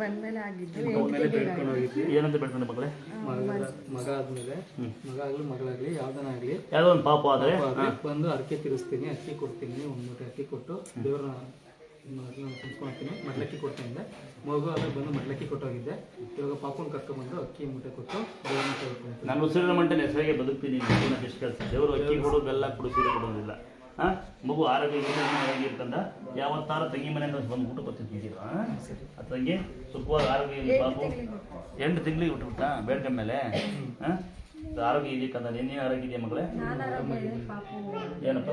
ಬಂದ್ಮೇಲೆ ಆಗಿದ್ದು ಏನಂತ ಬೇಡ್ಕೊಂಡೆ ಮಗಳೇ? ಮಗ ಆದ್ಮೇಲೆ ಮಗ ಆಗ್ಲಿ ಮಗಳಾಗ್ಲಿ ಯಾವ್ದನ ಆಗ್ಲಿ ಯಾವುದೋ ಒಂದು ಪಾಪ ಆದರೆ ಬಂದು ಅರ್ಕೆ ತಿರ್ಸ್ತೀನಿ, ಅಕ್ಕಿ ಕೊಡ್ತೀನಿ, 1 ಮೂಟೆ ಅಕ್ಕಿ ಕೊಟ್ಟು ದೇವ್ರನ್ನ ಕುಂತ್ಕೊಳ್ತೀನಿ, ಮಡ್ಲಕ್ಕಿ ಕೊಡ್ತೀನಿ. ಮಗು ಆದ್ರೆ ಬಂದು ಮಡ್ಲಕ್ಕಿ ಕೊಟ್ಟೋಗಿದ್ದೆ. ಇವಾಗ ಪಾಪನ ಕರ್ಕೊಂಡ್ಬಂದು ಅಕ್ಕಿ ಮೂಟೆ ಕೊಟ್ಟು ದೇವ್ರನ್ನ ಕೇಳ್ತೀನಿ. ನಾನು ಉಸಿರಿನ ಮಂಟನೆ ಹೆಸರಿಗೆ ಬದುಕ್ತೀನಿ. ಎಷ್ಟು ಕೆಲಸ ದೇವರು ಅಕ್ಕಿ ಕೊಡು, ಬೆಲ್ಲ ಕೊಡು, ಸೀರೆ ಕೊಡೋದಿಲ್ಲ. ಮಗು ಆರೋಗ್ಯ ಇರ್ತಂದ ಯಾವತ್ತಾರ ತಂಗಿ ಮನೆ ಅಂತ ಬಂದು ಊಟ ಕೊಡ್ತಿದ್ದೀರ ಆ ತಂಗಿ ಸುಖವಾದ ಆರೋಗ್ಯ ಪಾಪು 8 ತಿಂಗಳಿಗೆ ಬಿಟ್ಬಿಟ್ಟ ಬೇಡ್ಕೊಂಡ ಮೇಲೆ ಆರೋಗ್ಯ ಇದಕ್ಕಂದ ನಿನ್ನೆ ಆರೋಗ್ಯ ಇದೆಯಾ ಮಗಳೇ? ಏನಪ್ಪ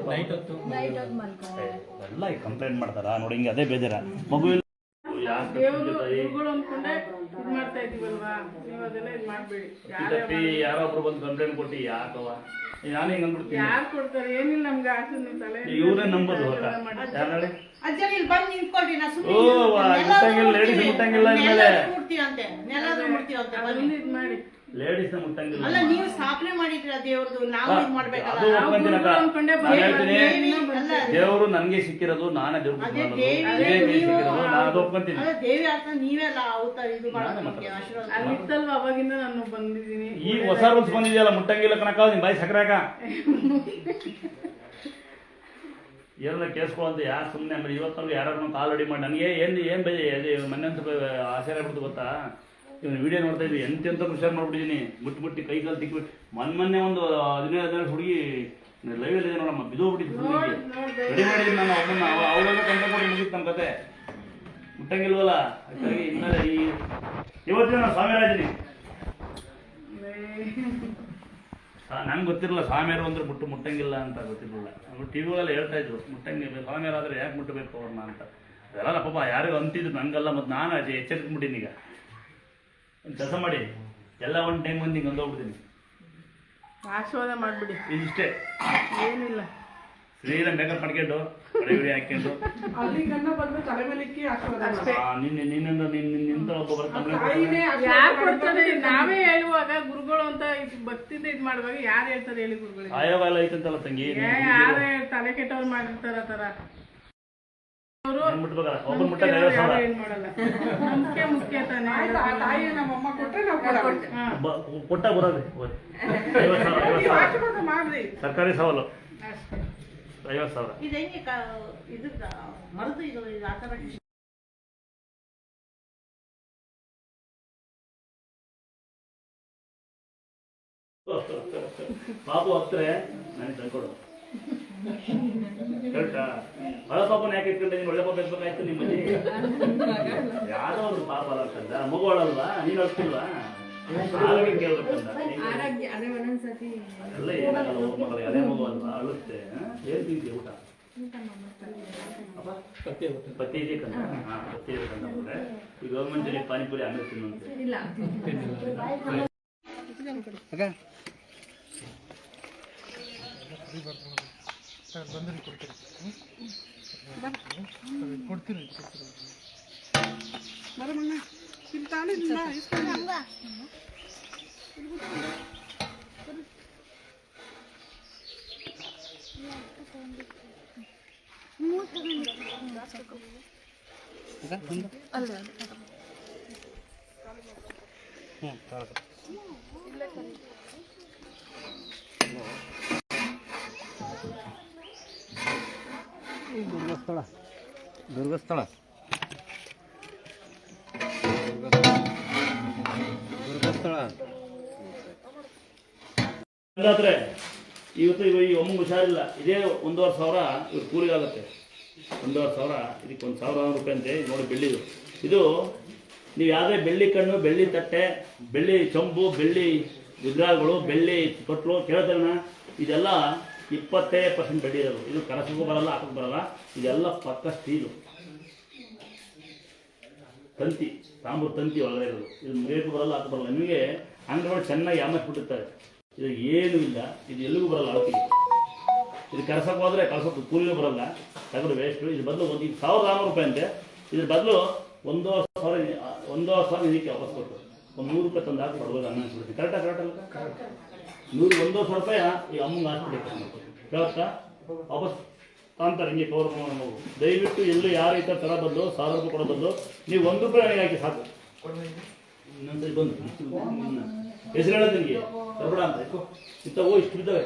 ಎಲ್ಲ ಕಂಪ್ಲೇಂಟ್ ಮಾಡ್ತಾರ ನೋಡಿ, ಹಿಂಗೆ ಅದೇ ಬೇಜಾರ ಮಗು ಯಾರೊಬ್ರು ಬಂದು ಕಂಪ್ಲೇಂಟ್ ಕೊಟ್ಟು ಯಾಕವ ನಾನು ಹಿಂಗೆ ಅಂದ್ಬಿಡ್ತೀನಿ. ಇವ್ರೇ ನಂಬೋದು ಯಾರು ಲೇಡೀಸ್ ಮುಟ್ಟಂಗಿಲ್ಲ ಇನ್ಮೇಲೆ ಲೇಡೀಸ್ ಮುಟ್ಟಂಗಿಲ್ಲ. ಅಲ್ಲ ನೀವು ಸ್ಥಾಪನೆ ಮಾಡಿದ್ರ ದೇವ್ರದು, ನಾವು ಇದು ಮಾಡ್ಬೇಕಲ್ಲ. ದೇವರು ನನಗೆ ಸಿಕ್ಕಿರೋದು, ನಾನೇ ದೇವ್ರು ಒಪ್ಕೊಂತೀನಿ. ದೇವಿ ಅರ್ಥ ನೀವೆಲ್ಲ ಅವತಾರ ಇದು ಆಶೀರ್ವಾದ ಅವಾಗಿಂದ ನಾನು ಬಂದಿದ್ದೀನಿ. ಈಗ ಹೊಸ ರೂಲ್ಸ್ ಬಂದಿದೆಯಲ್ಲ, ಮುಟ್ಟಂಗಿಲ್ಲ ಕಣಕ ನಿಮ್ ಬಾಯಿ ಸಕ್ರಾಕ ಏನೆಲ್ಲ ಕೇಳಿಸ್ಕೊಳ್ಳಂತ ಯಾರು ಸುಮ್ಮನೆ. ಆಮೇಲೆ ಇವತ್ತವರೆಗೂ ಯಾರು ಕಾಲ್ ರೆಡಿ ಮಾಡಿ ನನಗೆ ಏನು ಬೇಜ ಮೊನ್ನೆ ಅಂತ ಆಶ್ಚರ್ಯ ಆಗ್ಬಿಡ್ತು ಗೊತ್ತಾ? ಇವನು ವಿಡಿಯೋ ನೋಡ್ತಾ ಇದ್ವಿ, ಎಂತೆಂತ ಶೇರ್ ಮಾಡ್ಬಿಟ್ಟಿದ್ದೀನಿ. ಮುಟ್ಟಿ ಕೈ ಕಾಲು ತಿಕ್ಬಿಟ್ಟು ಮೊನ್ನೆ ಒಂದು 15 ಹುಡುಗಿ ಲೈವಲ್ಲಿ ಇದೆ ನೋಡಮ್ಮ, ಬಿದ್ದೋಗ್ಬಿಟ್ಟಿದ್ದು ರೆಡಿ ಮಾಡಿದ್ದೀನಿ ನಾನು. ಒಬ್ಬನ್ನ ಅವಳೆಲ್ಲ ಕಂಪ್ಲೇಂಟ್ ಮಾಡಿ ಮುಗಿತ್ತು ನಮ್ಮ ಕತೆ. ಮುಟ್ಟಂಗಿಲ್ವಲ್ಲ ಅದಕ್ಕಾಗಿ ಇನ್ಮೇಲೆ ಇವತ್ತಿನ ನಾನು ಸ್ವಾಮಿಯಾರ ಇದ್ದೀನಿ. ನಂಗೆ ಗೊತ್ತಿರಲಿಲ್ಲ ಸ್ವಾಮಿಯಾರು ಅಂದ್ರೆ ಮುಟ್ಟಂಗಿಲ್ಲ ಅಂತ ಗೊತ್ತಿರಲಿಲ್ಲ. ಟಿವಿಗಳೆಲ್ಲ ಹೇಳ್ತಾ ಇದ್ರು ಮುಟ್ಟಂಗಿಲ್ಲ ಸ್ವಾಮಿಯಾರಾದ್ರೆ ಯಾಕೆ ಮುಟ್ಟಬೇಕು ಅವ್ರನ್ನ ಅಂತ. ಅದೆಲ್ಲ ಪಾಪ ಯಾರಿಗೂ ಅಂತಿದ್ರು, ನನಗೆಲ್ಲ. ಮತ್ತು ನಾನು ಎಚ್ಚರಿಕೆಬಿಟ್ಟಿನಿ. ಈಗ ಒಂದು ಕೆಲಸ ಮಾಡಿ ಎಲ್ಲ ಒಂದು ಟೈಮ್ ಬಂದು ಹಿಂಗೆ ಅಂದೋಗ್ಬಿಡ್ತೀನಿ, ಆಶೀರ್ವಾದ ಮಾಡಿಬಿಡಿ. ಇದಿಷ್ಟೇ, ಏನಿಲ್ಲ. ಸೀರೆ ಮೇಕಪ್ ಮಾಡ್ಕೊಂಡು ಕಡೆ ಹಾಕ್ಕೊಂಡು ನಿನ್ನಿಂದ ಒಬ್ಬ ನಾವೇ ಹೇಳುವಾಗ ಗುರುಗಳು ಅಂತ ಭಕ್ತಿಯಿಂದ ಇದ್ ಮಾಡುವಾಗ ಯಾರು ಹೇಳ್ತಾರೆ ಹೇಳಿ? ಗುರುಗಳು ಆಯೋಗ ಎಲ್ಲ ಐತಂತಲ್ಲ ತಂಗಿ, ಯಾರು ತಲೆ ಕೆಟ್ಟವ್ರು ಮಾಡಿರ್ತಾರ ತರ ಮುಖ್ಯ ತಾನೆ. ಕೊಟ್ಟ ಬರೋದು ಸರ್ಕಾರಿ ಸವಾಲು 50,000. ಇದು ಹೆಂಗೆ ಇದು ಮರದು ಇದು ಆ ಥರ ಬಾಬು ಹತ್ತರೆ ನನಗೆ ತಂದ್ಕೊಡು ಹೇಳ್ತಾ. ಒಳ ಪಾಪನ ಯಾಕೆ ಇಟ್ಕೊಂಡಿದ್ದೀನಿ? ಒಳ್ಳೆ ಪಾಪ ಇರ್ಬೇಕಾಯ್ತು ನಿಮ್ಮಲ್ಲಿ. ಯಾವ್ದೋ ಒಂದು ಪಾಪ ಅಲ್ಲ, ಮಗು ಅಳಲ್ವಾ? ನೀನು ಅಳ್ತಿಲ್ವಾ? ಆರೋಗ್ಯ ಕೇಳ್ಬೇಕಂದ ಎಲ್ಲ ಏನಾಗಲ್ಲ. ಮಗಳು ಅದೇ ಮಗು ಅಲ್ವಾ, ಅಳುತ್ತೆ. ಏನ್ ತಿಂತೀಯ ಊಟ? ಪತ್ತಿ ಇದೆಯಕ್ಕಂದ ಪತ್ತಿ ಇದಕ್ಕಂದ ಅಂದ್ರೆ ಈ ಗೌರ್ಮೆಂಟ್ ಪಾನಿಪುರಿ ಆಮೇಲೆ ತಿನ್ನುವಂತೆ. ದುರ್ಗಸ್ಥಳ ಇವತ್ತು ಈ ಒಮ್ಮಗೆ ಹುಷಾರಿಲ್ಲ. ಇದೇ 1,500 ಇವ್ರು ಕೂಲಿಗಾಗುತ್ತೆ. 1,500 ಇದಕ್ಕೆ 1,000 ರೂಪಾಯಿ ಅಂತೆ. ನೋಡಿ ಬೆಳ್ಳಿದು ಇದು. ನೀವು ಯಾವುದೇ ಬೆಳ್ಳಿ ಕಣ್ಣು, ಬೆಳ್ಳಿ ತಟ್ಟೆ, ಬೆಳ್ಳಿ ಚೊಂಬು, ಬೆಳ್ಳಿ ವಿಗ್ರಹಗಳು, ಬೆಳ್ಳಿ ತೊಟ್ಲು ಕೇಳ್ತಾರಣ, ಇದೆಲ್ಲ 20% ಬಡ್ಡಿ ಇರೋದು. ಇದು ಕರಸಕ್ಕೂ ಬರಲ್ಲ, ಹಾಕಕ್ಕೆ ಬರಲ್ಲ. ಇದೆಲ್ಲ ಪಕ್ಕ ಸ್ಟೀಲು ತಂತಿ, ತಾಂಬೂರು ತಂತಿ ಒಳಗಡೆ ಇರೋದು. ಇದು ಮುರಿಯೋಕ್ಕೂ ಬರಲ್ಲ, ಹಾಕಕ್ಕೆ ಬರಲ್ಲ. ನಿಮಗೆ ಅಂಗಡಿಗಳು ಚೆನ್ನಾಗಿ ಯಾಮರ್ಸ್ಬಿಟ್ಟಿರ್ತಾರೆ. ಇದು ಏನೂ ಇಲ್ಲ, ಇದು ಎಲ್ಲಿಗೂ ಬರಲ್ಲ. ಅಳತಿಗೆ ಇದು ಕರ್ಸಕ್ಕೆ ಹೋದರೆ ಕಳ್ಸೋದು ಕೂಲಿಗೂ ಬರಲ್ಲ, ತಗೊಂಡು ವೇಸ್ಟು. ಇದ್ರ ಬದಲು ಒಂದು 1,600 ರೂಪಾಯಿ ಅಂತೆ. ಇದ್ರ ಬದಲು 1,000 ಇದಕ್ಕೆ ವಾಪಸ್ ಕೊಟ್ಟು ಒಂದು 100 ರೂಪಾಯಿ ತಂದು ಹಾಕಿ ಕೊಡ್ಬೋದು. ಅನ್ನ ಅನ್ಸ್ಬಿಡ್ತೀವಿ. ಕರೆಕ್ಟಾಗಿ ಕರೆಕ್ಟಲ್ಲ? 1,000 ರೂಪಾಯಿ ಈ ಅಮ್ಮಂಗೆ ಹಾಕ್ಬಿಟ್ಟು ಕೇಳ್ತಾ ವಾಪಸ್ ತಾಂತಾರೆ ಹಿಂಗೆ ಕವರ್ ನಾವು ದಯವಿಟ್ಟು ಎಲ್ಲೂ ಯಾರು ಈ ಥರ ಬಂದು 1000 ರೂಪಾಯಿ ಕೊಡೋ ಬದಲು ನೀವು 1 ರೂಪಾಯಿ ನನಗೆ ಹಾಕಿ ಸಾಕು. ಇನ್ನೊಂದ್ಸರಿ ಬಂದು ಹೆಸರು ಹೇಳೋದು ನಿನಗೆ ತರಬೇಡ ಅಂತ ಇತ್ತವೋ ಇಷ್ಟು ಬಿದ್ದಾವೆ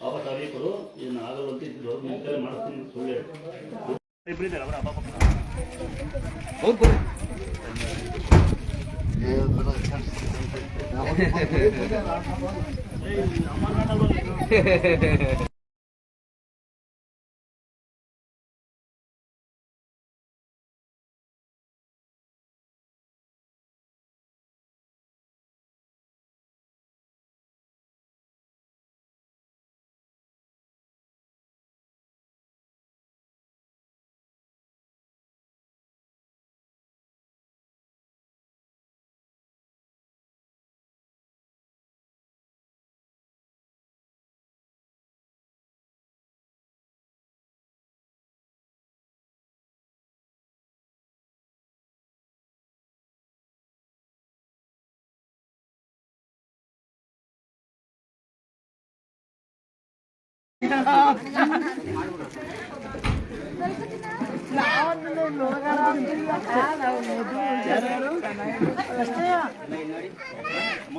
ವಾಪಸ್ ಅವರಿಗೆ ಕೊಡು. ಇದನ್ನು ಆಗಲ್ಲ ಅಂತ ಇದ್ದು ಮುಂಚೆ ಮಾಡಿಸ್ತೀನಿ ಸುಳ್ಳು ಹೇಳಿ ಇಬ್ಬರಿದ್ದಾರೆ ಅವರ ಅಪ್ಪ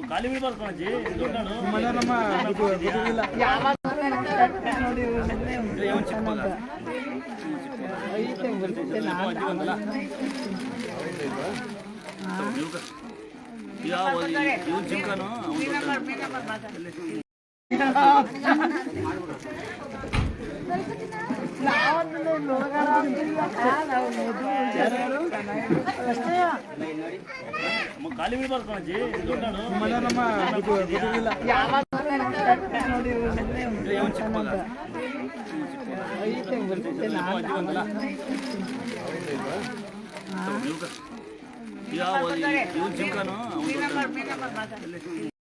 ಖಾಲಿ ಬೀಳ್ಬಾರ್ದು ಕಣಜ್ಜಿ ಚಿಕ್ಕನು ಖಾಲಿ ಬೀಳ್ಬಾರ್ದು ಕಣಜ್ಜಿ ಚಿಕ್ಕನು